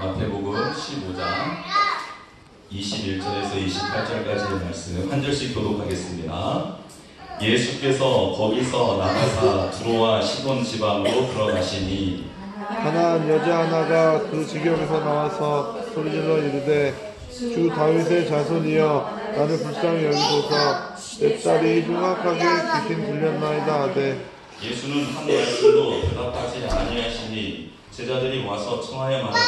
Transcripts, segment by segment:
마태복음 15장 21절에서 28절까지의 말씀 한 절씩 교독하겠습니다. 예수께서 거기서 나가사 두로와 시돈 지방으로 들어가시니 가나안 여자 하나가 그 지경에서 나와서 소리질러 이르되 주 다윗의 자손이여 나를 불쌍히 여기소서 내 딸이 흉악하게 귀신 들렸나이다 하되 예수는 한 말씀도 대답하지 아니하시니 제자들이 와서 청하여 말하되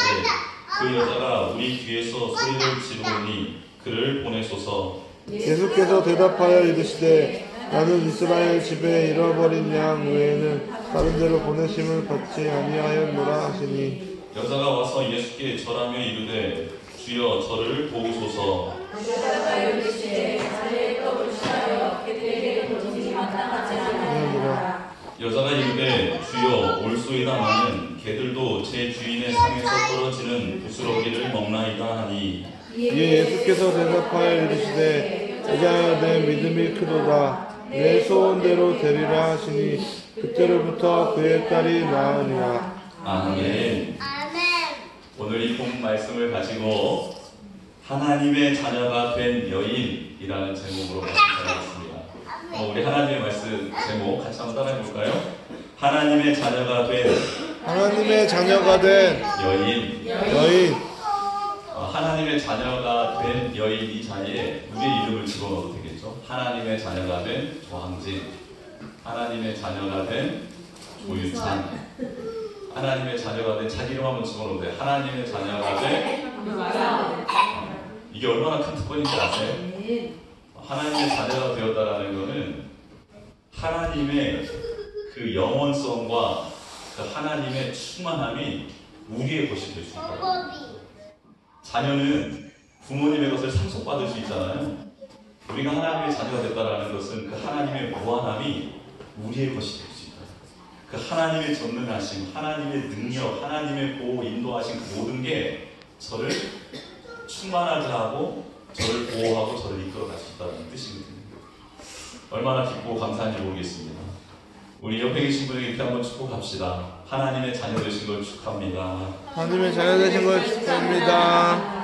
그 여자가 우리 뒤에서 소리를 지르니 그를 보내소서. 예수께서 대답하여 이르시되 나는 이스라엘 집에 잃어버린 양 외에는 다른 데로 보내심을 받지 아니하였노라 하시니 여자가 와서 예수께 절하며 이르되 주여 저를 도우소서. 여자가 이르시되 자네의 떡을 취하여 그들에게 던지지 마땅하지 아니하노라. 여자가 이르되 주여 올소이다 나는 개들도 제 주인의 상에서 떨어지는 부스러기를 먹나이다 하니 이에 예수께서 대답하여 이르시되 여자여 내 믿음이 크도다 내 소원대로 되리라 하시니 그때로부터 그의 딸이 나으니라. 아멘. 오늘 이 본 말씀을 가지고 하나님의 자녀가 된 여인이라는 제목으로 말씀드리겠습니다. 우리 하나님의 말씀 제목 같이 한번 따라해 볼까요? 하나님의 자녀가 된 여인. 하나님의 자녀가 된 여인 이 자리에 우리의 이름을 집어넣어도 되겠죠? 하나님의 자녀가 된 조항진, 하나님의 자녀가 된 조유찬, 하나님의 자녀가 된 자기 이름 한번 집어넣어도 돼요. 하나님의 자녀가 된 이게 얼마나 큰 특권인지 아세요? 하나님의 자녀가 되었다라는 것은 하나님의 그 영원성과 그 하나님의 충만함이 우리의 것이 될 수 있다. 자녀는 부모님의 것을 상속받을 수 있잖아요. 우리가 하나님의 자녀가 됐다라는 것은 그 하나님의 무한함이 우리의 것이 될 수 있다. 그 하나님의 전능하심, 하나님의 능력, 하나님의 보호, 인도하심 그 모든 게 저를 충만하게 하고 저를 보호하고 저를 이끌어갈 수 있다는 뜻이거든요. 얼마나 기쁘고 감사한지 모르겠습니다. 우리 옆에 계신 분에게 이렇게 한번 축복합시다. 하나님의 자녀 되신 걸 축하합니다. 하나님의 자녀 되신 걸 축하합니다.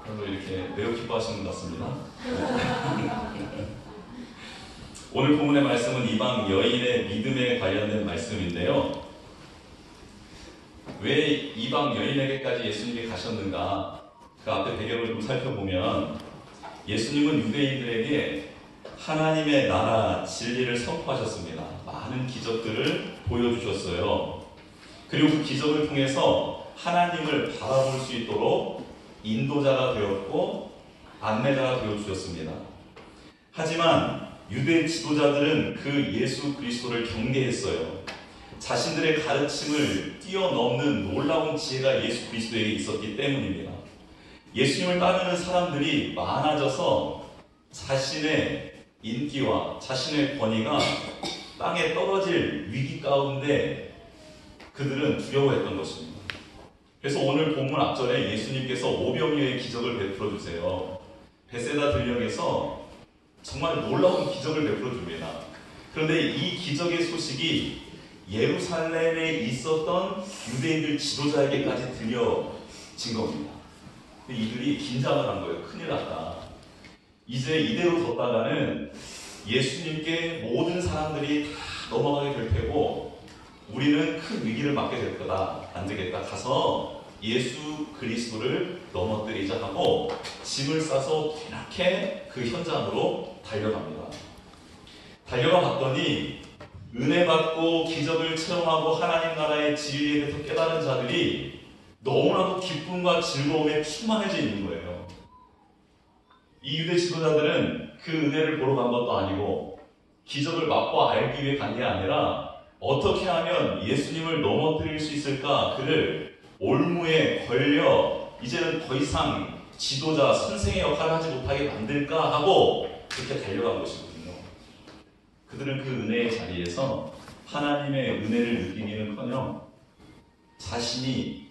별로 이렇게 매우 기뻐하시는 것 같습니다. 오늘 본문의 말씀은 이방 여인의 믿음에 관련된 말씀인데요. 왜 이방 여인에게까지 예수님이 가셨는가? 그 앞에 배경을 좀 살펴보면 예수님은 유대인들에게 하나님의 나라 진리를 선포하셨습니다. 많은 기적들을 보여주셨어요. 그리고 그 기적을 통해서 하나님을 바라볼 수 있도록 인도자가 되었고 안내자가 되어주셨습니다. 하지만 유대 지도자들은 그 예수 그리스도를 경계했어요. 자신들의 가르침을 뛰어넘는 놀라운 지혜가 예수 그리스도에게 있었기 때문입니다. 예수님을 따르는 사람들이 많아져서 자신의 인기와 자신의 권위가 땅에 떨어질 위기 가운데 그들은 두려워했던 것입니다. 그래서 오늘 본문 앞절에 예수님께서 오병이어의 기적을 베풀어 주세요. 베세다 들녘에서 정말 놀라운 기적을 베풀어 줍니다. 그런데 이 기적의 소식이 예루살렘에 있었던 유대인들 지도자에게까지 들려진 겁니다. 이들이 긴장을 한 거예요. 큰일 났다. 이제 이대로 뒀다가는 예수님께 모든 사람들이 다 넘어가게 될 테고 우리는 큰 위기를 맞게 될 거다. 안 되겠다. 가서 예수 그리스도를 넘어뜨리자 하고 짐을 싸서 뒤늦게 그 현장으로 달려갑니다. 달려가 봤더니 은혜 받고 기적을 체험하고 하나님 나라의 진리에 대해서 깨달은 자들이 너무나도 기쁨과 즐거움에 충만해져 있는 거예요. 이 유대 지도자들은 그 은혜를 보러 간 것도 아니고 기적을 맛보 알기 위해 간 게 아니라 어떻게 하면 예수님을 넘어뜨릴 수 있을까 그를 올무에 걸려 이제는 더 이상 지도자, 선생의 역할을 하지 못하게 만들까 하고 그렇게 달려간 것이거든요. 그들은 그 은혜의 자리에서 하나님의 은혜를 느끼기는커녕 자신이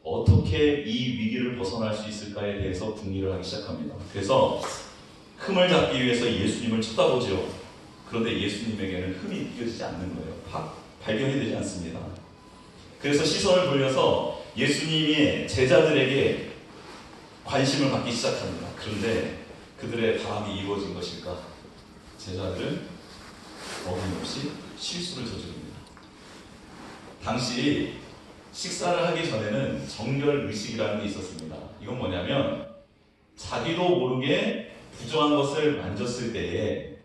어떻게 이 위기를 벗어날 수 있을까에 대해서 궁리를 하기 시작합니다. 그래서 흠을 잡기 위해서 예수님을 쳐다보죠. 그런데 예수님에게는 흠이 느껴지지 않는 거예요. 발견이 되지 않습니다. 그래서 시선을 돌려서 예수님의 제자들에게 관심을 갖기 시작합니다. 그런데 그들의 바람이 이루어진 것일까? 제자들은 어김없이 실수를 저지릅니다. 당시 식사를 하기 전에는 정결의식이라는 게 있었습니다. 이건 뭐냐면 자기도 모르게 부정한 것을 만졌을 때에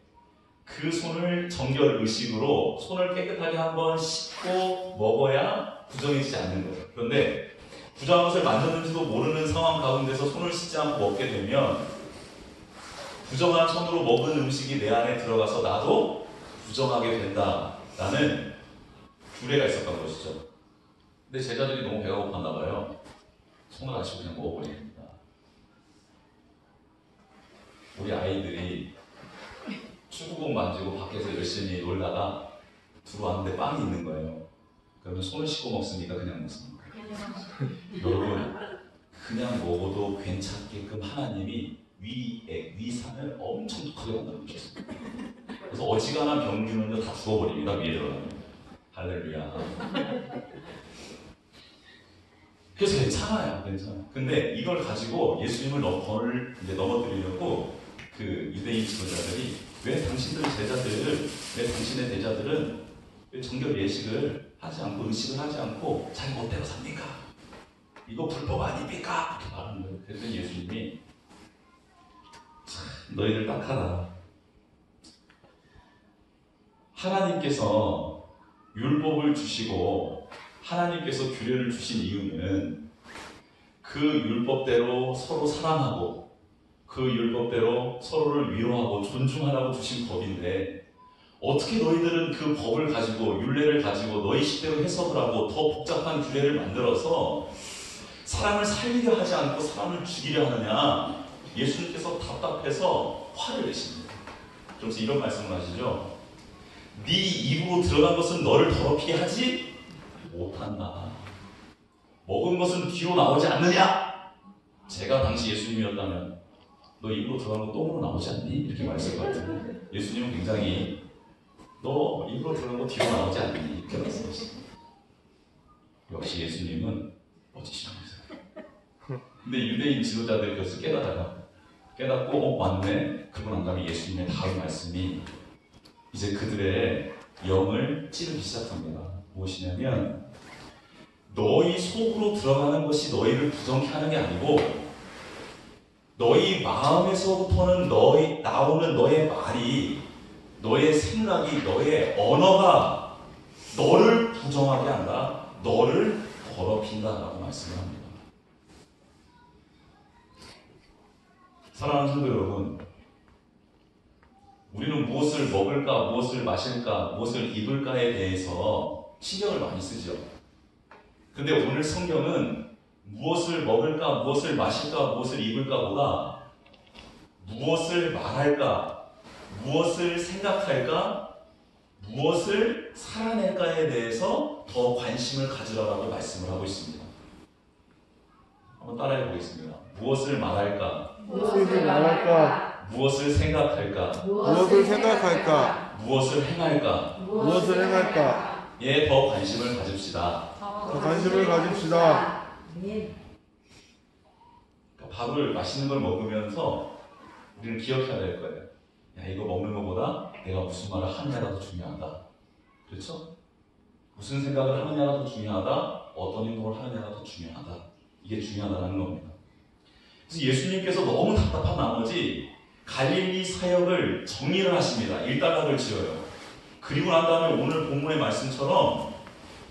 그 손을 정결의식으로 손을 깨끗하게 한번 씻고 먹어야 부정해지지 않는 거예요. 그런데 부정한 것을 만졌는지도 모르는 상황 가운데서 손을 씻지 않고 먹게 되면 부정한 손으로 먹은 음식이 내 안에 들어가서 나도 부정하게 된다라는 규례가 있었던 것이죠. 근데 제자들이 너무 배가 고팠나 봐요. 손을 안 씻고 그냥 먹어버립니다. 우리 아이들이 축구공 만지고 밖에서 열심히 놀다가 들어왔는데 빵이 있는 거예요. 그러면 손을 씻고 먹습니까? 그냥 먹습니까? 여러분, 그냥 먹어도 괜찮게끔 하나님이 위산을 엄청 독하게 만들어주셨어요. 그래서 어지간한 병균은요 다 죽어버립니다. 위에 들어가면. 할렐루야. 그래서 괜찮아요. 근데 이걸 가지고 예수님을 넘어뜨리려고 그 유대인 지도자들이 왜 당신의 제자들은 왜 정결 예식을 하지 않고 의식을 하지 않고 자기 멋대로 삽니까? 이거 불법 아닙니까? 이렇게 말하는 거예요. 그랬더니 예수님이 너희들 딱하다. 하나님께서 율법을 주시고 하나님께서 규례를 주신 이유는 그 율법대로 서로 사랑하고 그 율법대로 서로를 위로하고 존중하라고 주신 법인데 어떻게 너희들은 그 법을 가지고 율례를 가지고 너희 식대로 해석을 하고 더 복잡한 규례를 만들어서 사람을 살리려 하지 않고 사람을 죽이려 하느냐. 예수님께서 답답해서 화를 내십니다. 그래서 이런 말씀을 하시죠. 네 입으로 들어간 것은 너를 더럽히게 하지 못한다. 먹은 것은 뒤로 나오지 않느냐? 제가 당시 예수님이었다면 너 입으로 들어간 거 똥으로 나오지 않니? 이렇게 말했을 것 같은데 예수님은 굉장히 너 입으로 들어간 거 뒤로 나오지 않니? 이렇게 말씀하십니다. 역시 예수님은 멋지시면서 근데 유대인 지도자들이 그것을 깨닫고 맞네? 그러고 난 다음에 예수님의 다음 말씀이 이제 그들의 영을 찌르기 시작합니다. 무엇이냐면 너희 속으로 들어가는 것이 너희를 부정케 하는 게 아니고 너희 마음에서부터는 나오는 너의 말이 너의 생각이 너의 언어가 너를 부정하게 한다. 너를 더럽힌다라고 말씀을 합니다. 사랑하는 성도 여러분, 우리는 무엇을 먹을까, 무엇을 마실까, 무엇을 입을까에 대해서 신경을 많이 쓰죠. 근데 오늘 성경은 무엇을 먹을까, 무엇을 마실까, 무엇을 입을까보다 무엇을 말할까, 무엇을 생각할까, 무엇을 살아낼까에 대해서 더 관심을 가지라고 말씀을 하고 있습니다. 한번 따라해 보겠습니다. 무엇을 말할까? 무엇을 말할까? 무엇을 생각할까? 무엇을 생각할까? 무엇을 행할까? 무엇을 행할까? 예, 더 관심을 가집시다. 더 관심을 가집시다. 밥을 맛있는 걸 먹으면서 우리는 기억해야 될 거예요. 야, 이거 먹는 것보다 내가 무슨 말을 하느냐가 더 중요하다. 그렇죠? 무슨 생각을 하느냐가 더 중요하다. 어떤 행동을 하느냐가 더 중요하다. 이게 중요하다는 겁니다. 그래서 예수님께서 너무 답답한 나머지 갈릴리 사역을 정리를 하십니다. 일단락을 지어요. 그리고 난 다음에 오늘 본문의 말씀처럼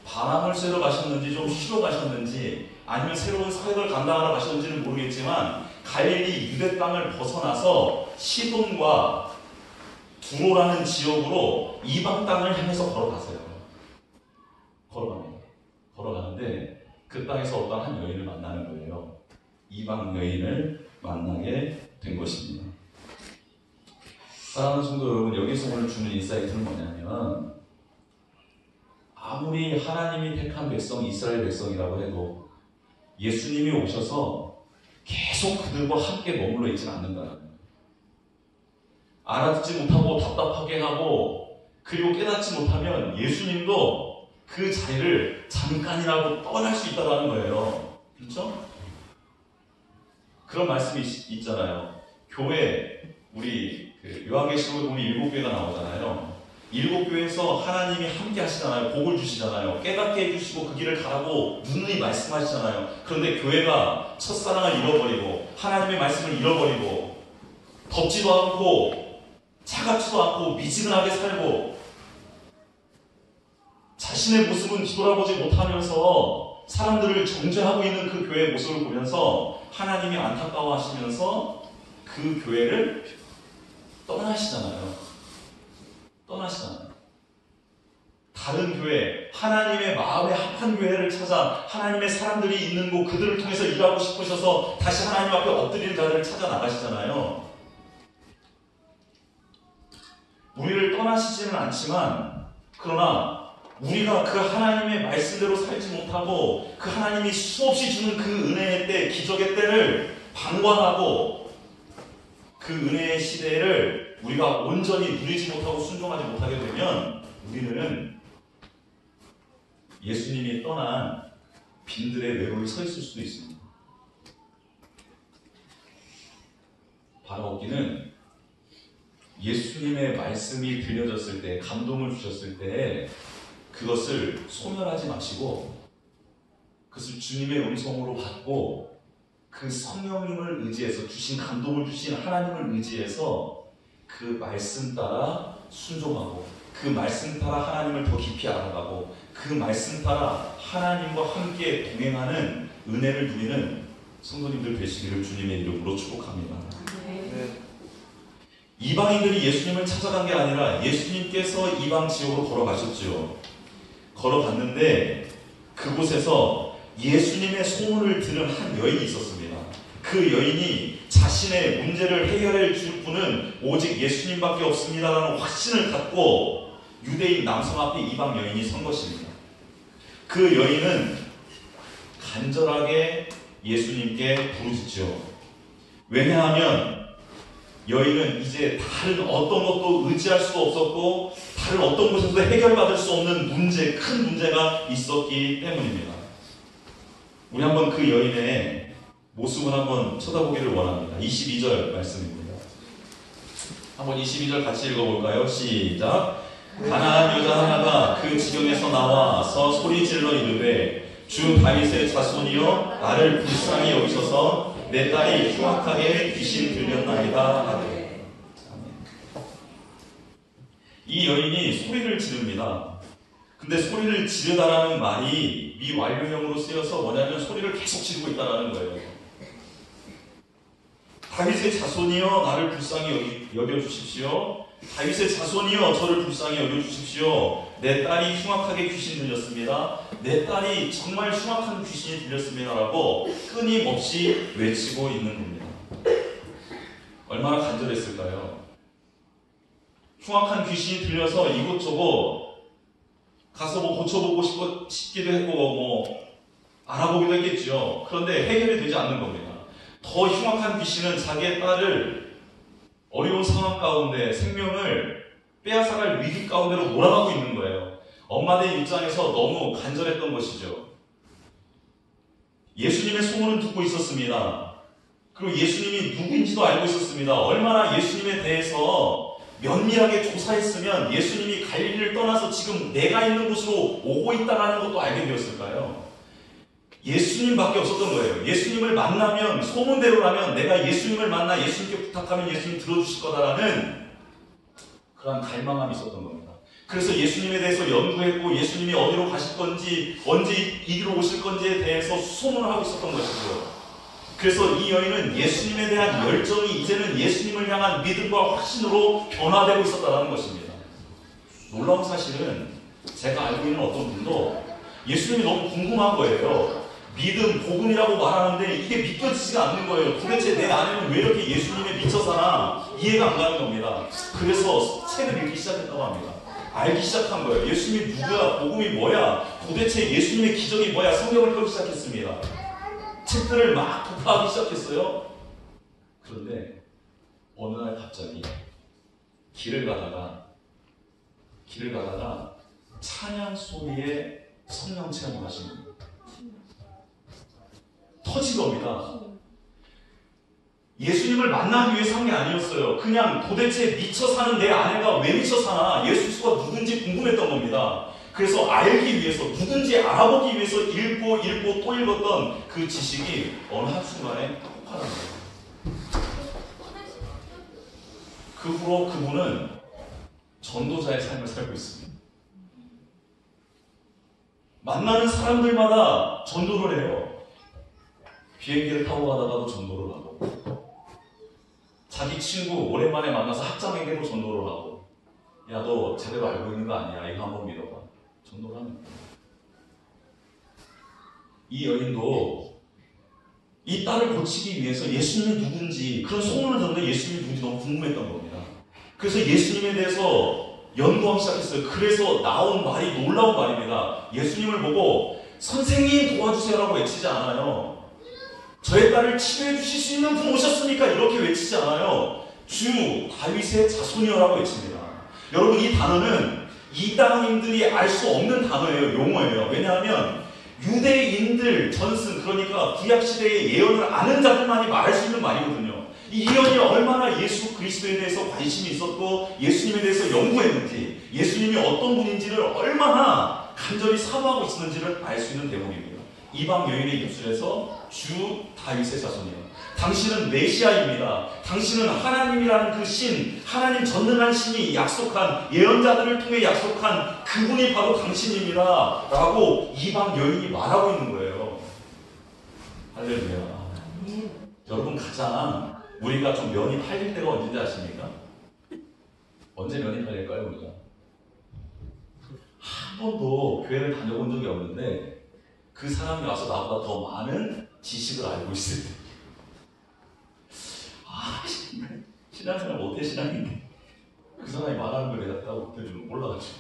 바람을 쐬러 가셨는지 좀 쉬러 가셨는지 아니면 새로운 사역을 감당하러 가셨는지는 모르겠지만 갈릴리 유대 땅을 벗어나서 시돈과 두로라는 지역으로 이방 땅을 향해서 걸어가세요. 걸어가는데 그 땅에서 어떤 한 여인을 만나는 거예요. 이방 여인을 만나게 된 것입니다. 사랑하는 성도 여러분, 여기서 오늘 주는 인사이트는 뭐냐면 아무리 하나님이 택한 백성 이스라엘 백성이라고 해도 예수님이 오셔서 계속 그들과 함께 머물러 있지는 않는다는 거예요. 알아듣지 못하고 답답하게 하고 그리고 깨닫지 못하면 예수님도 그 자리를 잠깐이라도 떠날 수 있다는 거예요. 그렇죠? 그런 말씀이 있잖아요. 교회, 우리 요한계시록에 보면 7교회가 나오잖아요. 7교회에서 하나님이 함께 하시잖아요. 복을 주시잖아요. 깨닫게 해주시고 그 길을 가라고 누누이 말씀하시잖아요. 그런데 교회가 첫사랑을 잃어버리고 하나님의 말씀을 잃어버리고 덥지도 않고 차갑지도 않고 미지근하게 살고 자신의 모습은 뒤돌아보지 못하면서 사람들을 정죄하고 있는 그 교회의 모습을 보면서 하나님이 안타까워하시면서 그 교회를 떠나시잖아요. 다른 교회, 하나님의 마음에 합한 교회를 찾아 하나님의 사람들이 있는 곳, 그들을 통해서 일하고 싶으셔서 다시 하나님 앞에 엎드리는 자들을 찾아 나가시잖아요. 우리를 떠나시지는 않지만, 그러나 우리가 그 하나님의 말씀대로 살지 못하고 그 하나님이 수없이 주는 그 은혜의 때, 기적의 때를 방관하고 그 은혜의 시대를 우리가 온전히 누리지 못하고 순종하지 못하게 되면 우리는 예수님이 떠난 빈들의 외로움이 서 있을 수도 있습니다. 바라옵기는 예수님의 말씀이 들려졌을 때, 감동을 주셨을 때 그것을 소멸하지 마시고 그것을 주님의 음성으로 받고 그 성령님을 의지해서 주신 감동을 주신 하나님을 의지해서 그 말씀 따라 순종하고 그 말씀 따라 하나님을 더 깊이 알아가고 그 말씀 따라 하나님과 함께 동행하는 은혜를 누리는 성도님들 되시기를 주님의 이름으로 축복합니다. 네. 이방인들이 예수님을 찾아간 게 아니라 예수님께서 이방 지역으로 걸어가셨죠. 걸어갔는데 그곳에서 예수님의 소문을 들은 한 여인이 있었습니다. 그 여인이 자신의 문제를 해결해 줄 분은 오직 예수님밖에 없습니다라는 확신을 갖고 유대인 남성 앞에 이방 여인이 선 것입니다. 그 여인은 간절하게 예수님께 부르짖죠. 왜냐하면 여인은 이제 다른 어떤 것도 의지할 수가 없었고 다른 어떤 곳에서도 해결받을 수 없는 문제, 큰 문제가 있었기 때문입니다. 우리 한번 그 여인의 모습을 한번 쳐다보기를 원합니다. 22절 말씀입니다. 한번 22절 같이 읽어볼까요? 시작. 가나안 여자 하나가 그 지경에서 나와서 소리질러 이르되 주 다윗의 자손이여 나를 불쌍히 여기소서 내 딸이 흉악하게 귀신 들렸나이다 하되. 이 여인이 소리를 지릅니다. 근데 소리를 지르다라는 말이 미완료형으로 쓰여서 뭐냐면 소리를 계속 지르고 있다는 거예요. 다윗의 자손이여 나를 불쌍히 여겨주십시오. 다윗의 자손이여 저를 불쌍히 여겨주십시오. 내 딸이 흉악하게 귀신 들렸습니다. 내 딸이 정말 흉악한 귀신이 들렸습니다 라고 끊임없이 외치고 있는 겁니다. 얼마나 간절했을까요? 흉악한 귀신이 들려서 이곳저곳 가서 뭐 고쳐보고 싶기도 했고 뭐 알아보기도 했겠죠. 그런데 해결이 되지 않는 겁니다. 더 흉악한 귀신은 자기의 딸을 어려운 상황 가운데 생명을 빼앗아갈 위기 가운데로 몰아가고 있는 거예요. 엄마들 입장에서 너무 간절했던 것이죠. 예수님의 소문은 듣고 있었습니다. 그리고 예수님이 누구인지도 알고 있었습니다. 얼마나 예수님에 대해서 면밀하게 조사했으면 예수님이 갈릴리를 떠나서 지금 내가 있는 곳으로 오고 있다는 것도 알게 되었을까요? 예수님밖에 없었던 거예요. 예수님을 만나면, 소문대로라면 내가 예수님을 만나 예수님께 부탁하면 예수님 들어주실 거다라는 그런 갈망함이 있었던 겁니다. 그래서 예수님에 대해서 연구했고 예수님이 어디로 가실 건지 언제 이리로 오실 건지에 대해서 소문을 하고 있었던 것이죠. 그래서 이 여인은 예수님에 대한 열정이 이제는 예수님을 향한 믿음과 확신으로 변화되고 있었다는 것입니다. 놀라운 사실은 제가 알고 있는 어떤 분도 예수님이 너무 궁금한 거예요. 믿음, 복음이라고 말하는데 이게 믿겨지지가 않는 거예요. 도대체 내 안에는 왜 이렇게 예수님에 미쳐 사나 이해가 안 가는 겁니다. 그래서 책을 읽기 시작했다고 합니다. 알기 시작한 거예요. 예수님이 누구야? 복음이 뭐야? 도대체 예수님의 기적이 뭐야? 성경을 펴기 시작했습니다. 책들을 막 독파하기 시작했어요. 그런데 어느 날 갑자기 길을 가다가 찬양 소리에 성령 체험하신 분. 터진 겁니다. 예수님을 만나기 위해서 한 게 아니었어요. 그냥 도대체 미쳐 사는 내 아내가 왜 미쳐 사나 예수가 누군지 궁금했던 겁니다. 그래서 알기 위해서, 누군지 알아보기 위해서 읽고 또 읽었던 그 지식이 어느 한순간에 폭발한 거예요. 그 후로 그분은 전도자의 삶을 살고 있습니다. 만나는 사람들마다 전도를 해요. 비행기를 타고 가다가도 전도를 하고, 자기 친구 오랜만에 만나서 학장에게도 전도를 하고, 야, 너 제대로 알고 있는 거 아니야? 이거 한번 믿어봐. 전도를 하는 거예요. 이 여인도 이 딸을 고치기 위해서 예수님이 누군지, 그런 소문을 듣는데 예수님이 누군지 너무 궁금했던 겁니다. 그래서 예수님에 대해서 연구하기 시작했어요. 그래서 나온 말이 놀라운 말입니다. 예수님을 보고 선생님 도와주세요라고 외치지 않아요. 저의 딸을 치료해 주실 수 있는 분 오셨으니까 이렇게 외치지 않아요. 주 다윗의 자손이여라고 외칩니다. 여러분, 이 단어는 이방인들이 알 수 없는 단어예요. 용어예요. 왜냐하면 유대인들 전승, 그러니까 구약시대의 예언을 아는 자들만이 말할 수 있는 말이거든요. 이 예언이 얼마나 예수 그리스도에 대해서 관심이 있었고 예수님에 대해서 연구했는지, 예수님이 어떤 분인지를 얼마나 간절히 사모하고 있었는지를 알 수 있는 대목입니다. 이방 여인의 입술에서 주 다윗의 자손이요, 당신은 메시아입니다. 당신은 하나님이라는 그 신, 하나님 전능한 신이 약속한, 예언자들을 통해 약속한 그분이 바로 당신입니다 라고 이방 여인이 말하고 있는 거예요. 할렐루야. 여러분, 가장 우리가 좀 면이 팔릴 때가 언제인지 아십니까? 언제 면이 팔릴까요? 우리가 한 번도 교회를 다녀본 적이 없는데 그 사람이 와서 나보다 더 많은 지식을 알고 있을 때, 신앙생활 못해 신앙인데 그 사람이 말하는 걸 내가 따로 못해주면 몰라가지고.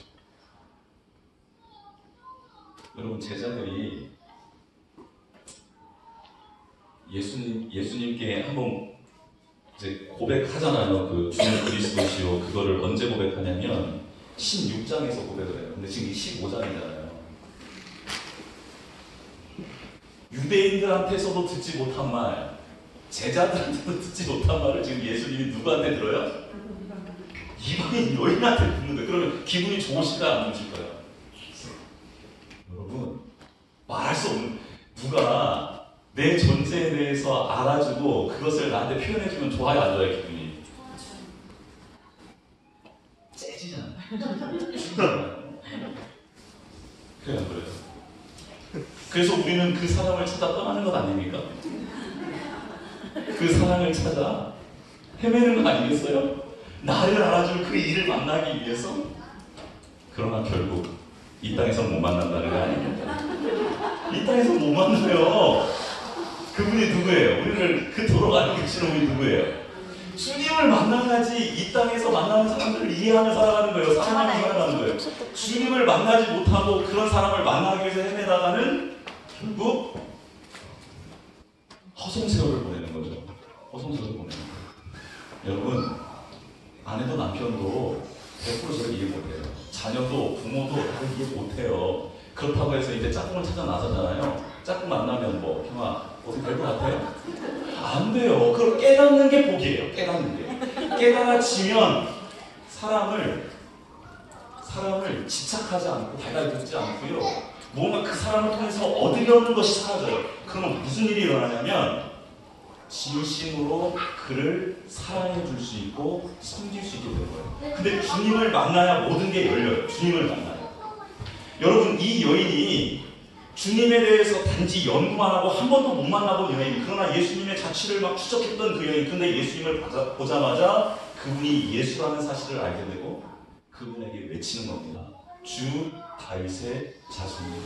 여러분, 제자들이 예수님께 한번 이제 고백하잖아요. 그 주는 그리스도시요. 그거를 언제 고백하냐면 16장에서 고백을 해요. 근데 지금 15장이잖아요. 유대인들한테서도 듣지 못한 말, 제자들한테도 듣지 못한 말을 지금 예수님이 누구한테 들어요? 이방인 여인한테 듣는 거예요. 그러면 기분이 좋으실까요? 안 좋으실까요? 여러분, 말할 수 없는, 누가 내 존재에 대해서 알아주고 그것을 나한테 표현해주면 좋아요, 안 좋아요? 기분이 째지잖아요. 그래요, 안 그래요? 그래서 우리는 그 사람을 찾아 떠나는 것 아닙니까? 그 사랑을 찾아 헤매는 거 아니겠어요? 나를 알아줄 그 이를 만나기 위해서? 그러나 결국 이 땅에서 못 만난다는 거 아닙니까? 이 땅에서 못 만나요. 그분이 누구예요? 우리를 그토록 알고 계시는 분이 누구예요? 주님을 만나야지 이 땅에서 만나는 사람들을 이해하며 살아가는 거예요. 사랑하며 살아가는 거예요. 주님을 만나지 못하고 그런 사람을 만나기 위해서 헤매다가는 결국 허송세월을 보내는 거죠. 허송세월을 보내는 거예요. 여러분, 아내도 남편도 100% 저를 이해 못해요. 자녀도 부모도 다들 이해 못해요. 그렇다고 해서 이제 짝꿍을 찾아 나서잖아요. 짝꿍 만나면 뭐, 형아, 어떻게 될 것 같아요? 안 돼요. 그걸 깨닫는 게 복이에요. 깨닫는 게. 깨달아지면 사람을 집착하지 않고 달달붙지 않고요. 뭔가 그 사람을 통해서 얻으려는 것이 사라져요. 그러면 무슨 일이 일어나냐면 진심으로 그를 사랑해 줄 수 있고 섬길 수 있게 되는 거예요. 근데 주님을 만나야 모든 게 열려요. 주님을 만나요. 여러분, 이 여인이 주님에 대해서 단지 연구만 하고 한 번도 못 만나본 여인, 그러나 예수님의 자취를 막 추적했던 그 여인, 근데 예수님을 보자마자 그분이 예수라는 사실을 알게 되고 그분에게 외치는 겁니다. 주 다윗의 자손이에요.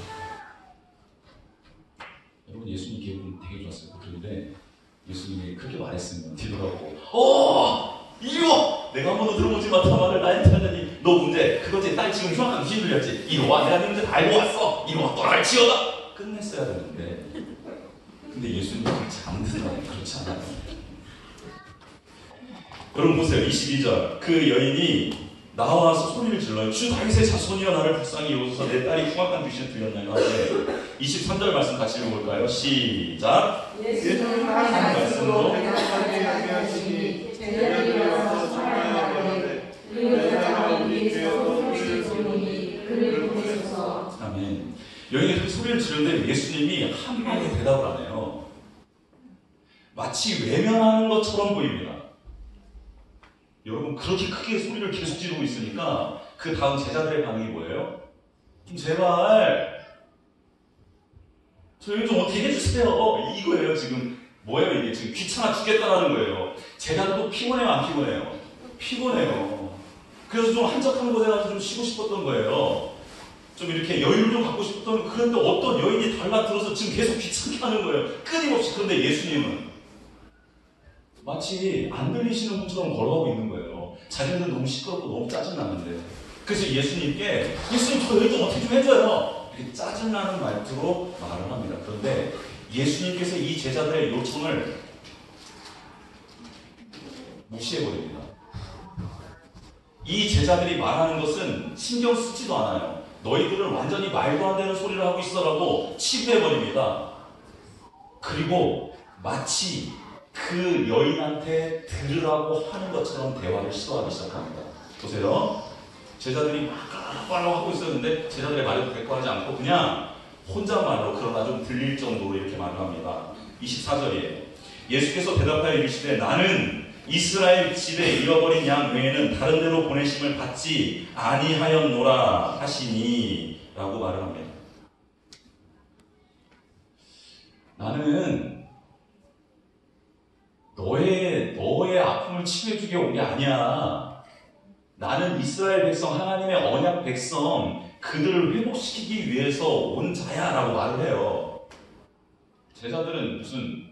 여러분, 예수님 기분 되게 좋았어요. 그런데 예수님이 그렇게 말했으면 뒤돌아보고 이리 와! 내가 한 번도 들어보지 못한 말을 나한테 하다니, 너 문제 그거지. 딸 지금 흉악한 귀신 들렸지. 이리 와, 내가 네 문제 다 알고 왔어. 이리 와, 떠날 지어다. 끝냈어야 되는데, 근데 예수님이 잠드나요? 그렇지 않아요. 여러분 보세요. 22절. 그 여인이 나와서 소리를 질러요. 주 다윗의 자손이여 나를 불쌍히 여기소서 내 딸이 흉악한 귀신을 들렸나요? 하는데 23절 말씀 같이 읽어볼까요? 시작. 예수는 하나님 말씀으로 백성까지 얘기하시니 제자들이 와서 청하여 가는데 그 여자가 우리 뒤에서 소리를 지르니 그를 보내소서. 아멘. 여기 그 소리를 지르는데 예수님이 한마디 대답을 안 해요. 마치 외면하는 것처럼 보입니다. 여러분 그렇게 크게 소리를 계속 지르고 있으니까 그 다음 제자들의 반응이 뭐예요? 좀 제발 저희 좀 어떻게 해주세요. 이거예요. 지금 뭐예요 이게? 지금 귀찮아 죽겠다라는 거예요. 제자들도 피곤해요 안 피곤해요? 피곤해요. 그래서 좀 한적한 곳에 가서 좀 쉬고 싶었던 거예요. 좀 이렇게 여유를 좀 갖고 싶었던. 그런데 어떤 여인이 달라들어서 지금 계속 귀찮게 하는 거예요. 끊임없이. 그런데 예수님은 마치 안 들리시는 분처럼 걸어가고 있는 거예요. 자기는 너무 시끄럽고 너무 짜증나는데. 그래서 예수님께 예수님 저 여기 좀 어떻게 좀 해줘요. 이렇게 짜증나는 말투로 말을 합니다. 그런데 예수님께서 이 제자들의 요청을 무시해버립니다. 이 제자들이 말하는 것은 신경 쓰지도 않아요. 너희들은 완전히 말도 안 되는 소리를 하고 있어라고 치부해버립니다. 그리고 마치 그 여인한테 들으라고 하는 것처럼 대화를 시도하기 시작합니다. 보세요. 제자들이 막 하고 있었는데 제자들의 말에도 대꾸하지 않고 그냥 혼잣말로 그러나 좀 들릴 정도로 이렇게 말을 합니다. 24절이에요. 예수께서 대답하여 이르시되 나는 이스라엘 집에 잃어버린 양 외에는 다른 데로 보내심을 받지 아니하였노라 하시니 라고 말을 합니다. 나는 너의 아픔을 치료해주게 온 게 아니야. 나는 이스라엘 백성, 하나님의 언약 백성, 그들을 회복시키기 위해서 온 자야 라고 말을 해요. 제자들은 무슨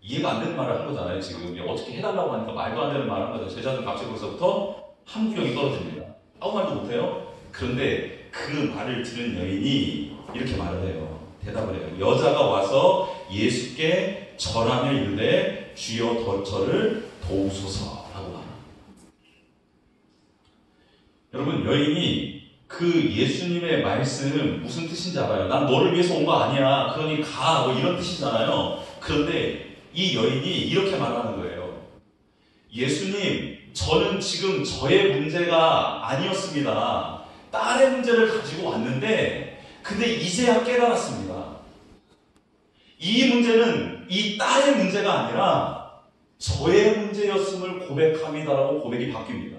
이해가 안 되는 말을 한 거잖아요. 지금 어떻게 해달라고 하니까 말도 안 되는 말을 한 거죠. 제자들 갑자기 거기서부터 한 구령이 떨어집니다. 아무 말도 못해요. 그런데 그 말을 들은 여인이 이렇게 말을 해요. 대답을 해요. 여자가 와서 예수께 절하며 이르되 주여 저를 도우소서라고 말합니다. 여러분 여인이 그 예수님의 말씀 무슨 뜻인지 알아요? 난 너를 위해서 온 거 아니야. 그러니 가. 뭐 이런 뜻이잖아요. 그런데 이 여인이 이렇게 말하는 거예요. 예수님, 저는 지금 저의 문제가 아니었습니다. 딸의 문제를 가지고 왔는데 근데 이제야 깨달았습니다. 이 문제는 이 딸의 문제가 아니라 저의 문제였음을 고백합니다라고 고백이 바뀝니다.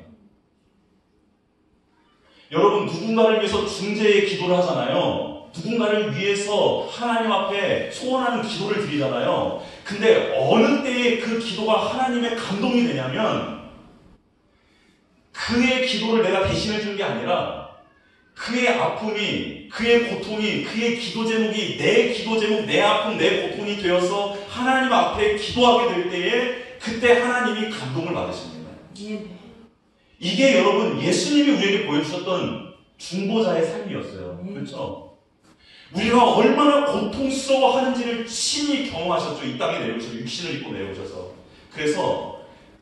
여러분 누군가를 위해서 중재의 기도를 하잖아요. 누군가를 위해서 하나님 앞에 소원하는 기도를 드리잖아요. 근데 어느 때에 그 기도가 하나님의 감동이 되냐면 그의 기도를 내가 대신해 주는 게 아니라 그의 아픔이, 그의 고통이, 그의 기도 제목이 내 기도 제목, 내 아픔, 내 고통이 되어서 하나님 앞에 기도하게 될 때에 그때 하나님이 감동을 받으십니다. 이게 여러분 예수님이 우리에게 보여주셨던 중보자의 삶이었어요. 그렇죠? 우리가 얼마나 고통스러워하는지를 친히 경험하셨죠. 이 땅에 내려오셔서 육신을 입고 내려오셔서. 그래서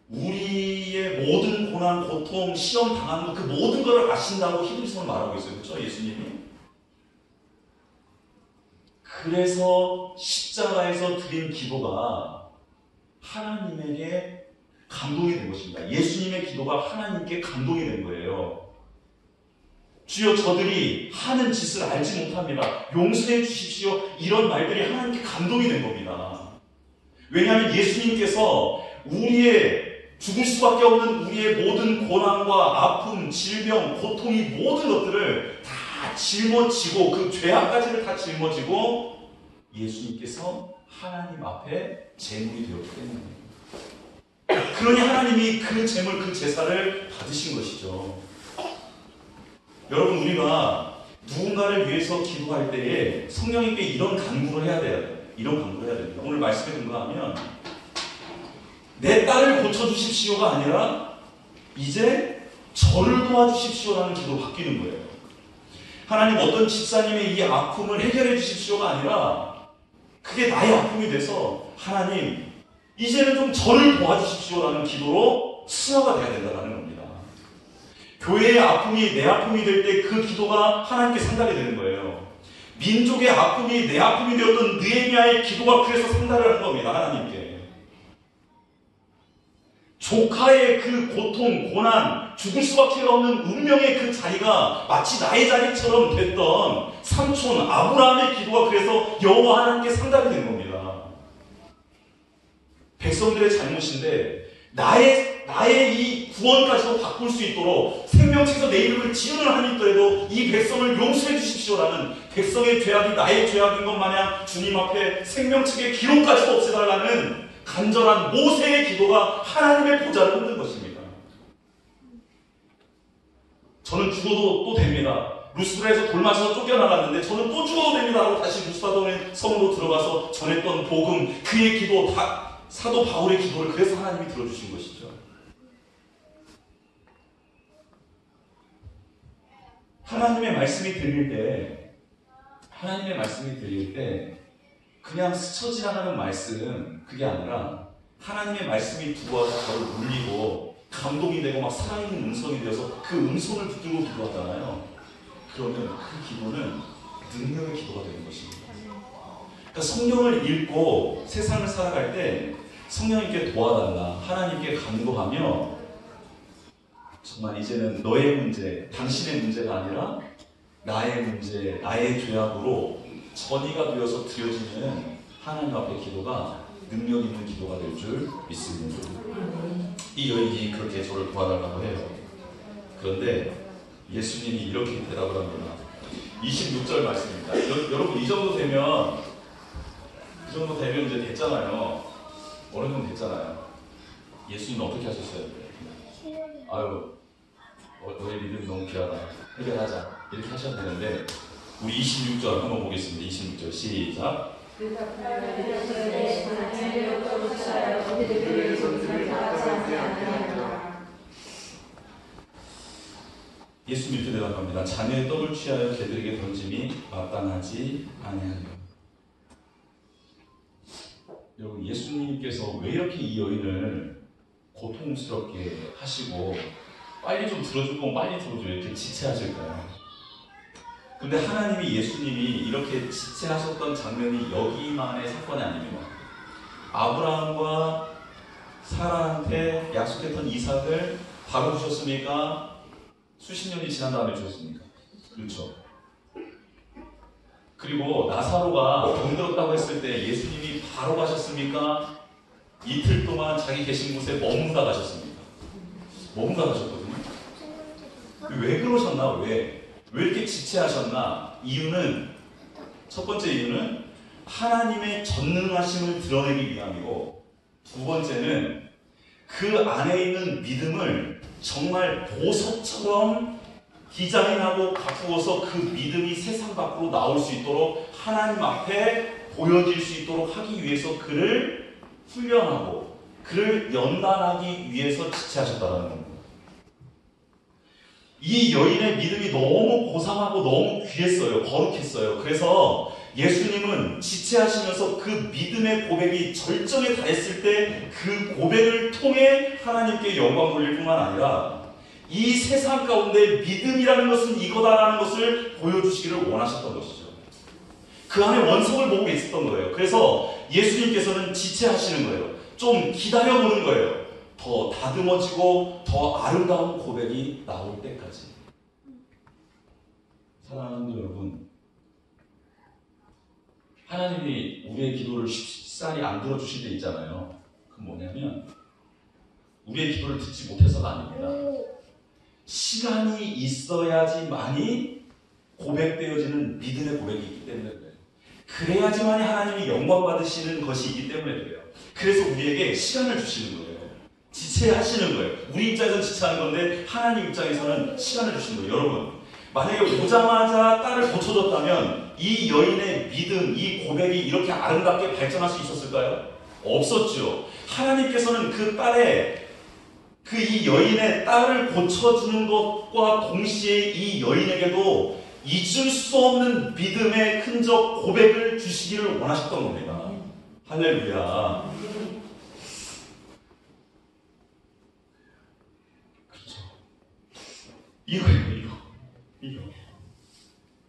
우리의 모든 고난, 고통, 시험 당하는 것, 그 모든 것을 아신다고 히브리서는 말하고 있어요. 그렇죠? 예수님이. 그래서 십자가에서 드린 기도가 하나님에게 감동이 된 것입니다. 예수님의 기도가 하나님께 감동이 된 거예요. 주여 저들이 하는 짓을 알지 못합니다. 용서해 주십시오. 이런 말들이 하나님께 감동이 된 겁니다. 왜냐하면 예수님께서 우리의 죽을 수밖에 없는 우리의 모든 고난과 아픔, 질병, 고통이 모든 것들을 다 짊어지고 그 죄악까지를 다 짊어지고 예수님께서 하나님 앞에 제물이 되었기 때문입니다. 그러니 하나님이 그 제물, 그 제사를 받으신 것이죠. 여러분 우리가 누군가를 위해서 기도할 때에 성령님께 이런 간구를 해야 돼요. 이런 간구를 해야 됩니다. 오늘 말씀에 근거하면 내 딸을 고쳐주십시오가 아니라 이제 저를 도와주십시오라는 기도로 바뀌는 거예요. 하나님 어떤 집사님의 이 아픔을 해결해 주십시오가 아니라 그게 나의 아픔이 돼서 하나님 이제는 좀 저를 도와주십시오라는 기도로 승화가 돼야 된다는 겁니다. 교회의 아픔이 내 아픔이 될 때 그 기도가 하나님께 상달이 되는 거예요. 민족의 아픔이 내 아픔이 되었던 느헤미야의 기도가 그래서 상달을 한 겁니다. 하나님께. 조카의 그 고통, 고난, 죽을 수밖에 없는 운명의 그 자리가 마치 나의 자리처럼 됐던 삼촌 아브라함의 기도가 그래서 여호와 하나님께 상달이 된 겁니다. 백성들의 잘못인데 나의 이 구원까지도 바꿀 수 있도록 생명책에서 내 이름을 지으는 한이 있더라도 이 백성을 용서해 주십시오라는 백성의 죄악이 나의 죄악인 것 마냥 주님 앞에 생명책의 기록까지도 없애달라는 간절한 모세의 기도가 하나님의 보좌를 흔든 것입니다. 저는 죽어도 또 됩니다. 루스드라에서 돌 맞아서 쫓겨나갔는데 저는 또 죽어도 됩니다 하고 다시 루스드라의 성으로 들어가서 전했던 복음, 그의 기도, 사도 바울의 기도를 그래서 하나님이 들어주신 것이죠. 하나님의 말씀이 들릴 때 그냥 스쳐 지나가는 말씀, 그게 아니라 하나님의 말씀이 들어와서 저를 울리고 감동이 되고 막 살아있는 음성이 되어서 그 음성을 붙들고 기도하잖아요. 그러면 그 기도는 능력의 기도가 되는 것입니다. 그러니까 성경을 읽고 세상을 살아갈 때 성령님께 도와달라, 하나님께 간구하며 정말 이제는 너의 문제, 당신의 문제가 아니라 나의 문제, 나의 죄악으로 전이가 되어서 드려지는 하나님 앞의 기도가 능력 있는 기도가 될 줄 믿습니다. 이 여인이 그렇게 저를 도와달라고 해요. 그런데 예수님이 이렇게 대답을 합니다. 26절 말씀입니다. 여러분 이 정도 되면 이제 됐잖아요. 어느 정도 됐잖아요. 예수님은 어떻게 하셨어요? 아유, 너의 믿음이 너무 귀하다. 해결하자. 이렇게 하셔야 되는데 우리 26절 한번 보겠습니다. 26절 시작. 예수님 이렇게 대답합니다. 자녀의 떡을 취하여 개들에게 던짐이 마땅하지 아니하니라. 여러분, 예수님께서 왜 이렇게 이 여인을 고통스럽게 하시고 빨리 좀 들어줄 거면 빨리 들어줘 이렇게 지체하실까요? 근데 하나님이 예수님이 이렇게 지체하셨던 장면이 여기만의 사건이 아닙니다. 아브라함과 사라한테 약속했던 이삭을 바로 주셨습니까? 수십 년이 지난 다음에 주셨습니까? 그렇죠. 그리고 나사로가 병들었다고 했을 때 예수님이 바로 가셨습니까? 이틀 동안 자기 계신 곳에 머문다 가셨습니까? 머문다 가셨거든요. 왜 그러셨나? 왜 이렇게 지체하셨나? 첫 번째 이유는 하나님의 전능하심을 드러내기 위함이고, 두 번째는 그 안에 있는 믿음을 정말 보석처럼 디자인하고 가꾸어서 그 믿음이 세상 밖으로 나올 수 있도록 하나님 앞에 보여질 수 있도록 하기 위해서 그를 훈련하고 그를 연단하기 위해서 지체하셨다는 겁니다. 이 여인의 믿음이 너무 고상하고 너무 귀했어요. 거룩했어요. 그래서 예수님은 지체하시면서 그 믿음의 고백이 절정에 달했을 때 그 고백을 통해 하나님께 영광 돌릴 뿐만 아니라 이 세상 가운데 믿음이라는 것은 이거다라는 것을 보여주시기를 원하셨던 것이죠. 그 안에 원석을 보고 있었던 거예요. 그래서 예수님께서는 지체하시는 거예요. 좀 기다려보는 거예요. 더 다듬어지고 더 아름다운 고백이 나올 때까지. 사랑하는 여러분, 하나님이 우리의 기도를 쉽사리 안 들어주실 때 있잖아요. 그건 뭐냐면 우리의 기도를 듣지 못해서가 아닙니다. 시간이 있어야지만이 고백되어지는 믿음의 고백이 있기 때문에 그래요. 그래야지만이 하나님이 영광 받으시는 것이 있기 때문에 그래요. 그래서 우리에게 시간을 주시는 거예요. 지체하시는 거예요. 우리 입장에서는 지체하는 건데 하나님 입장에서는 시간을 주시는 거예요. 여러분, 만약에 오자마자 딸을 고쳐줬다면 이 여인의 믿음, 이 고백이 이렇게 아름답게 발전할 수 있었을까요? 없었죠. 하나님께서는 이 여인의 딸을 고쳐주는 것과 동시에 이 여인에게도 잊을 수 없는 믿음의 흔적, 고백을 주시기를 원하셨던 겁니다. 할렐루야. 그렇죠. 이거예요, 이거.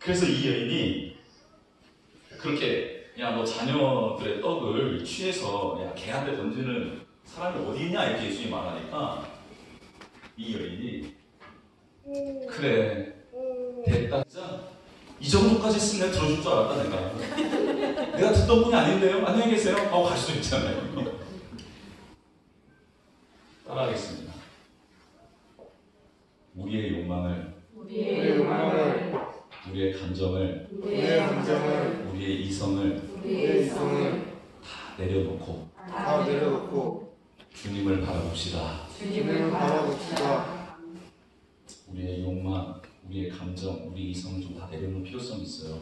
그래서 이 여인이 그렇게 야, 너 자녀들의 떡을 취해서 야, 개한테 던지는 사람이 어디 있냐 이렇게 예수님이 말하니까 이 여인이 그래 됐다. 진짜 이 정도까지 했으면 내가 들어줄 줄 알았다 내가 듣던 분이 아닌데요? 안녕히 계세요 하고 갈 수도 있잖아요. 따라하겠습니다. 우리의 욕망을, 우리의 욕망을, 우리의 감정을, 우리의 감정을, 우리의 이성을 우리의 이성을 다 내려놓고 다 내려놓고 주님을 바라봅시다. 주님을 바라봅시다. 우리의 욕망, 우리의 감정, 우리 이성을 좀 다 내려놓을 필요성이 있어요.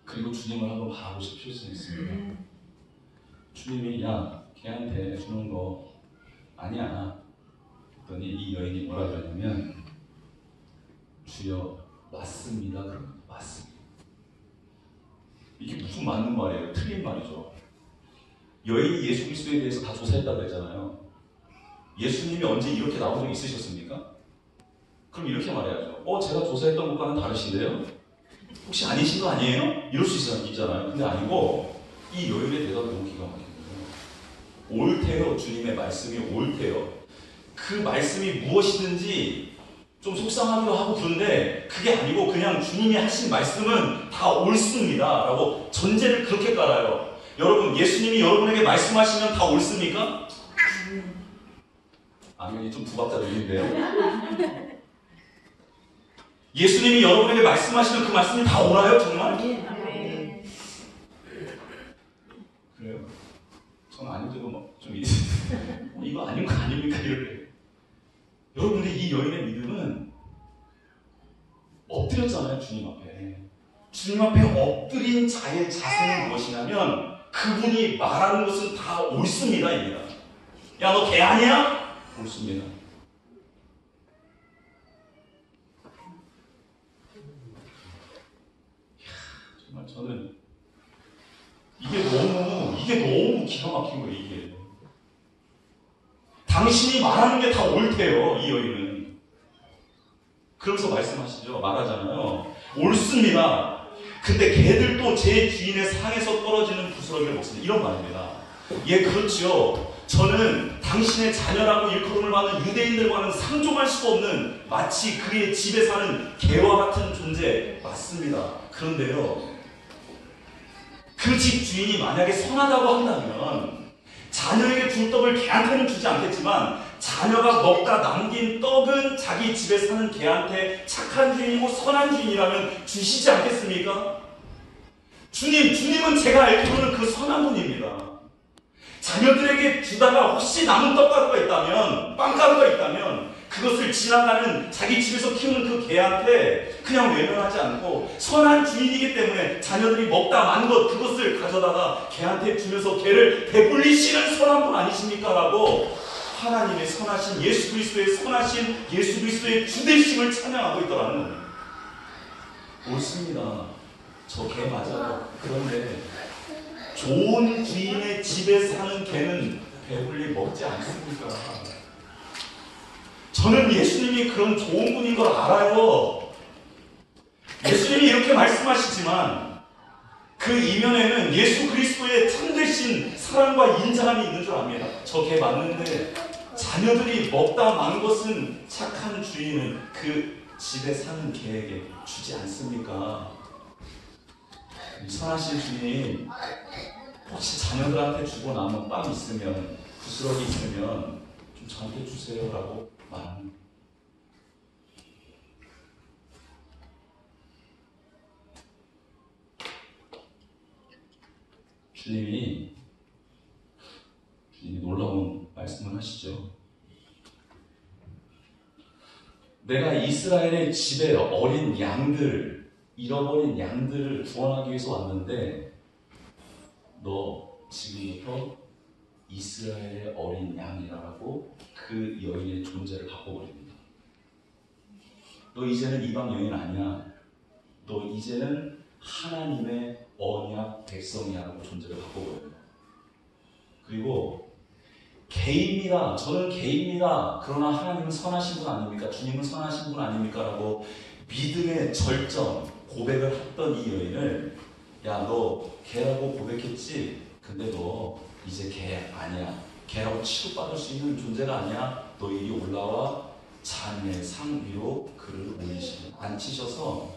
그리고 주님을 한번 바라보실 필요성이 있습니다. 주님이 야, 걔한테 주는 거 아니야. 그랬더니 이 여인이 뭐라 그러냐면 주여 맞습니다. 그러면 맞습니다. 이게 무슨 맞는 말이에요? 틀린 말이죠. 여인이 예수 그리스도에 대해서 다 조사했다고 했잖아요. 예수님이 언제 이렇게 나온 적 있으셨습니까? 그럼 이렇게 말해야죠. 제가 조사했던 것과는 다르신데요? 혹시 아니신 거 아니에요? 이럴 수 있잖아요. 근데 아니고 이 여인의 대답이 너무 기가 막혀요. 옳대요. 주님의 말씀이 옳대요. 그 말씀이 무엇이든지 좀 속상하기도 하고 그런데 그게 아니고 그냥 주님이 하신 말씀은 다 옳습니다 라고 전제를 그렇게 깔아요. 여러분, 예수님이 여러분에게 말씀하시면 다 옳습니까? 아멘이 좀 두박자 들리는데요. 예수님이 여러분에게 말씀하시면 그 말씀이 다 옳아요? 정말? 그래요? 저는 아닌데도 좀 이거 아닌 거 아닙니까? 이렇게. 여러분들 이 여인의 믿음은 엎드렸잖아요. 주님 앞에. 주님 앞에 엎드린 자의 자세는 무엇이냐면 그분이 말하는 것은 다 옳습니다. 입니다. 야, 너 개 아니야? 옳습니다. 정말 저는 이게 너무 기가 막힌 거예요. 이게 당신이 말하는 게 다 옳대요. 이 여인은. 그러면서 말씀하시죠. 말하잖아요. 옳습니다. 근데 개들도 제 주인의 상에서 떨어지는 부스러기를 먹습니다. 이런 말입니다. 예, 그렇죠. 저는 당신의 자녀라고 일컬음을 받는 유대인들과는 상종할 수가 없는 마치 그의 집에 사는 개와 같은 존재 맞습니다. 그런데요, 그 집 주인이 만약에 선하다고 한다면 자녀에게 줄 떡을 개한테는 주지 않겠지만 자녀가 먹다 남긴 떡은 자기 집에 사는 개한테 착한 주인이고 선한 주인이라면 주시지 않겠습니까? 주님은 제가 알기로는 그 선한 분입니다. 자녀들에게 주다가 혹시 남은 떡가루가 있다면, 빵가루가 있다면 그것을 지나가는 자기 집에서 키우는 그 개한테 그냥 외면하지 않고 선한 주인이기 때문에 자녀들이 먹다 만 것 그것을 가져다가 개한테 주면서 개를 배불리시는 선한 분 아니십니까? 라고 하나님의 선하신 예수 그리스도의 선하신 예수 그리스도의 주대심을 찬양하고 있더라는. 옳습니다. 저 개 맞아요. 그런데 좋은 주인의 집에 사는 개는 배불리 먹지 않습니까? 저는 예수님이 그런 좋은 분인 걸 알아요. 예수님이 이렇게 말씀하시지만 그 이면에는 예수 그리스도의 참되신 사랑과 인자함이 있는 줄 압니다. 저 개 맞는데 자녀들이 먹다 만 것은 착한 주인은 그 집에 사는 개에게 주지 않습니까? 선하신 주님, 혹시 자녀들한테 주고 남은 빵 있으면, 부스러기 있으면 좀 저한테 주세요 라고 말합니다. 주님이 놀라운 말씀을 하시죠. 내가 이스라엘의 집에 어린 양들, 잃어버린 양들을 구원하기 위해서 왔는데 너 지금부터 이스라엘의 어린 양이라고 그 여인의 존재를 바꿔버립니다. 너 이제는 이방 여인 아니야. 너 이제는 하나님의 언약 백성이야라고 존재를 바꿔버립니다. 그리고 개입니다. 저는 개입니다. 그러나 하나님은 선하신 분 아닙니까? 주님은 선하신 분 아닙니까? 라고 믿음의 절정 고백을 했던 이 여인을 야, 너 개라고 고백했지? 근데 너 이제 개 아니야. 개라고 취급받을 수 있는 존재가 아니야. 너 이리 올라와 잔의 상 위로 그를 앉히셔서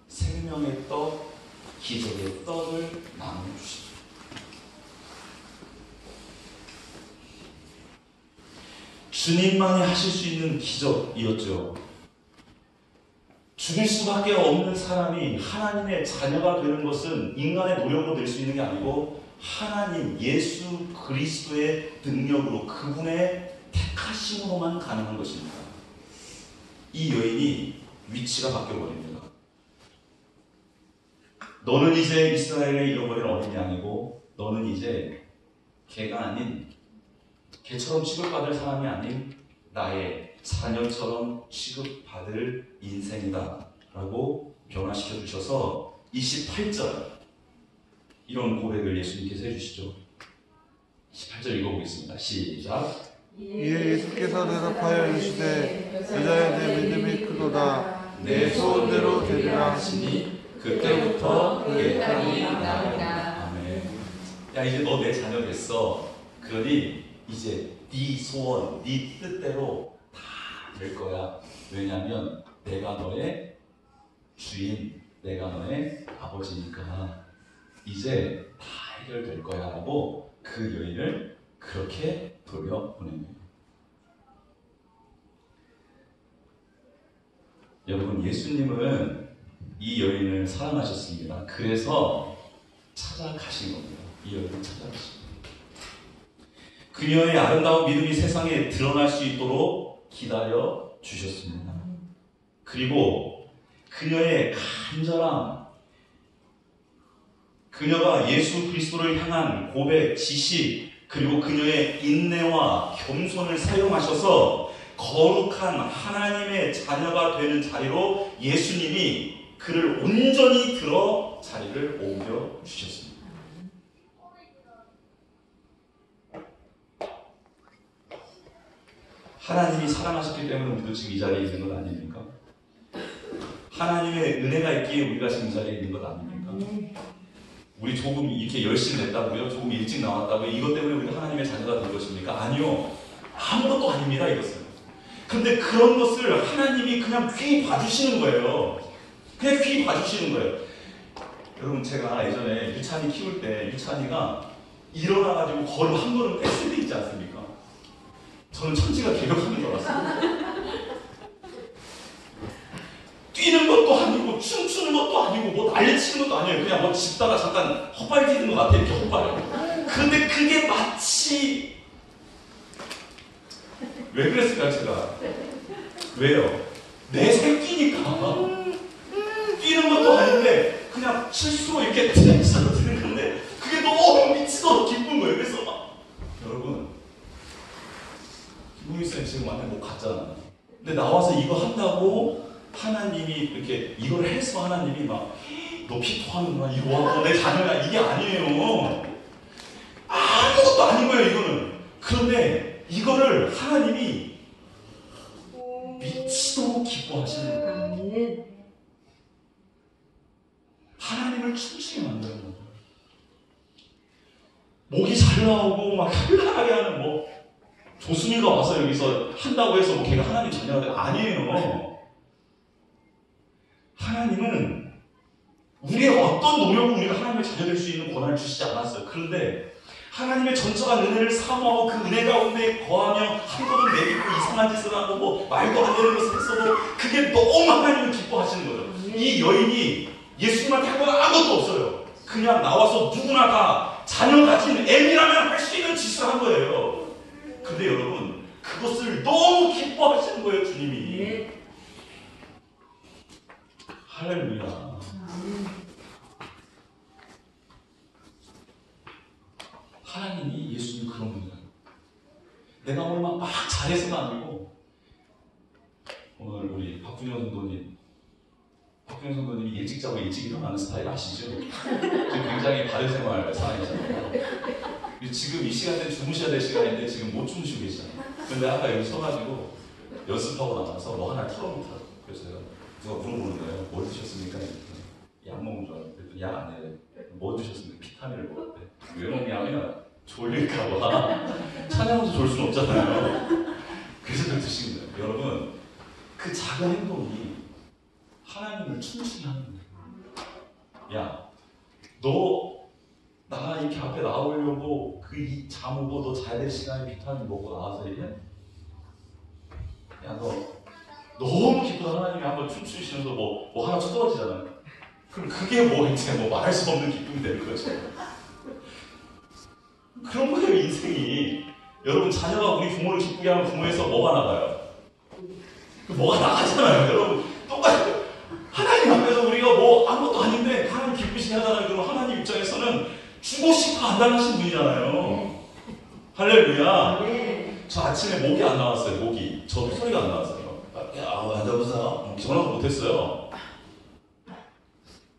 생명의 떡, 기적의 떡을 나눠주십니다. 주님만이 하실 수 있는 기적이었죠. 죽일 수밖에 없는 사람이 하나님의 자녀가 되는 것은 인간의 노력으로 될 수 있는 게 아니고 하나님 예수 그리스도의 능력으로 그분의 택하심으로만 가능한 것입니다. 이 여인이 위치가 바뀌어버립니다. 너는 이제 이스라엘의 잃어버린 어린 양이고 너는 이제 개가 아닌 개처럼 취급받을 사람이 아닌 나의 자녀처럼 취급받을 인생이다 라고 변화시켜 주셔서 28절 이런 고백을 예수님께서 해주시죠. 18절 읽어보겠습니다. 시작. 이에 예수께서 대답하여 이르시되 여자여 내 믿음이 크도다 내 소원대로 되리라 하시니 그때부터 그의 딸이 나으리라. 아멘. 야, 이제 너 내 자녀 됐어. 그러니 이제 네 소원, 네 뜻대로 다 될 거야. 왜냐하면 내가 너의 주인, 내가 너의 아버지니까 이제 다 해결될 거야 라고 그 여인을 그렇게 돌려보냅니다. 여러분, 예수님은 이 여인을 사랑하셨습니다. 그래서 찾아가신 겁니다. 이 여인을 찾아가신 겁니다. 그녀의 아름다운 믿음이 세상에 드러날 수 있도록 기다려 주셨습니다. 그리고 그녀의 간절함, 그녀가 예수 그리스도를 향한 고백, 지식, 그리고 그녀의 인내와 겸손을 사용하셔서 거룩한 하나님의 자녀가 되는 자리로 예수님이 그를 온전히 들어 자리를 옮겨 주셨습니다. 하나님이 사랑하셨기 때문에 우리도 지금 이 자리에 있는 것 아닙니까? 하나님의 은혜가 있기에 우리가 지금 이 자리에 있는 것 아닙니까? 우리 조금 이렇게 열심히 냈다고요? 조금 일찍 나왔다고요? 이것 때문에 우리가 하나님의 자녀가 된 것입니까? 아니요. 아무것도 아닙니다, 이것은. 근데 그런 것을 하나님이 그냥 귀 봐주시는 거예요. 그냥 귀 봐주시는 거예요. 여러분, 제가 예전에 유찬이 키울 때 유찬이가 일어나가지고 걸음 한 걸음 뺐을 때 있지 않습니까? 저는 천지가 개벽하는 줄 알았어요. 뛰는 것도 아니고 춤추는 것도 아니고 뭐 난리치는 것도 아니에요. 그냥 뭐 짚다가 잠깐 헛발 뛰는 것 같아. 이렇게 헛발. 근데 그게 마치 왜 그랬을까요, 제가? 왜요? 내 새끼니까 뛰는 것도 아닌데 그냥 실수로 이렇게 트랙스로 드는 건데 그게 너무 미치도록 기쁜 거예요. 그래서 막 여러분, 김우희쌤 지금 완전 못 갔잖아. 근데 나와서 이거 한다고 하나님이 이렇게 이걸 해서 하나님이 막 너 피토하는구나, 이거 와, 내 자녀야, 이게 아니에요. 아무것도 아닌 거예요, 이거는. 그런데 이거를 하나님이 미치도록 기뻐하시는 거예요. 하나님을 춤추게 만드는 거예요. 목이 잘 나오고 막 현란하게 하는 뭐 조수미가 와서 여기서 한다고 해서 뭐 걔가 하나님 자녀가 돼. 아니에요. 하나님은 우리의 어떤 노력으로 우리가 하나님의 자녀 될 수 있는 권한을 주시지 않았어요. 그런데 하나님의 전적한 은혜를 사모하고 그 은혜 가운데 거하며 한 번은 내딛고 이상한 짓을 하고 뭐 말도 안 되는 것을 했어도 그게 너무 하나님을 기뻐하시는 거예요. 이 여인이 예수님한테 한 건 아무것도 없어요. 그냥 나와서 누구나 다 자녀 가진 애미라면 할 수 있는 짓을 한 거예요. 근데 여러분, 그것을 너무 기뻐하시는 거예요, 주님이. 할렐루야. 하나님이 예수님 그런 분이에요. 내가 오늘 막 잘해서가 아니고, 오늘 우리 박준영 선도님이 일찍 자고 일찍 일어나는 스타일 아시죠? 지금 굉장히 바른 생활 사랑이잖아요. 지금 이 시간대 주무셔야 될 시간인데 지금 못 주무시고 계시잖아요. 근데 아까 여기 서가지고 연습하고 나와서 뭐 하나 털어놓더라고요. 그래서 누가 물어보는 거예요. 뭘 드셨습니까? 약 먹은 줄 알았는데 약 아니에요. 뭐 드셨습니까? 비타민을 먹었대. 왜 먹냐면 졸릴까봐. 찬양도 졸 수는 없잖아요. 그래서 그 드시는 거예요. 여러분, 그 작은 행동이 하나님을 충실히 하는 거예요. 야, 너 나 이렇게 앞에 나오려고 그 잠 오고 너 자야 될 시간에 비타민 먹고 나와서 이래? 야, 너 너무 기뻐 하나님이 한번 춤추시면서 뭐 하나 쳐떨어지잖아요. 그럼 그게 뭐 이제 뭐 말할 수 없는 기쁨이 되는 거죠. 그런 거예요, 인생이. 여러분, 자녀가 우리 부모를 기쁘게 하면 부모에서 뭐가 나가요? 뭐가 나가잖아요, 여러분. 똑같이 하나님 앞에서 우리가 뭐 아무것도 아닌데 하나님 기쁘시게 하잖아요. 그럼 하나님 입장에서는 주고 싶어 안달하신 분이잖아요. 할렐루야. 저 아침에 목이 안 나왔어요. 목이. 저도 소리가 안 나왔어요. 앉아보세요. 전화도 못했어요.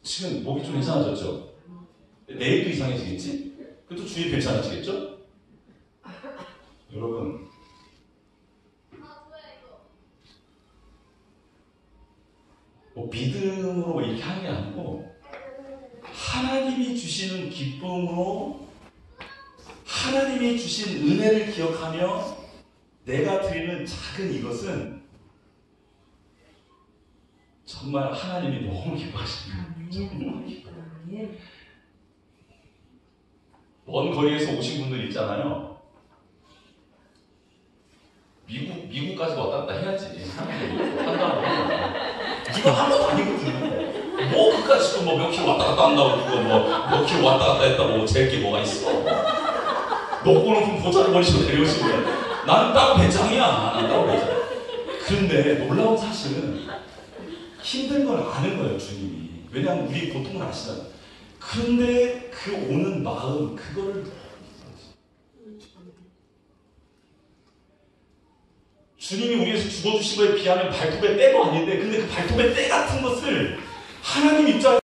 지금 목이 좀 이상해졌죠? 내일도 이상해지겠지? 그래도 주위 괜찮아지겠죠? 여러분, 뭐 믿음으로 이렇게 하는 게 아니고 하나님이 주시는 기쁨으로 하나님이 주신 은혜를 기억하며 내가 드리는 작은 이것은 정말 하나님이 너무 기뻐하십니다. 너무 기뻐요. 먼 거리에서 오신 분들 있잖아요. 미국까지 왔다 갔다 해야지. 한다고. 이거 한 번도 아니거든요. 뭐 그까지 또 몇 킬로 왔다 갔다 한다고 그거 몇 킬로 왔다 갔다 했다고 재게 뭐가 있어. 놓고는 보자를 버리시고 데려오신 거야. 나는 따로 배짱이야. 난 따로 배짱. 그런데 놀라운 사실은 힘든 걸 아는 거예요, 주님이. 왜냐하면 우리 고통을 아시잖아요. 그런데 그 오는 마음, 그거를 주님이 우리에서 죽어주신 거에 비하면 발톱의 때도 아닌데, 근데 그 발톱의 때 같은 것을 하나님 입장에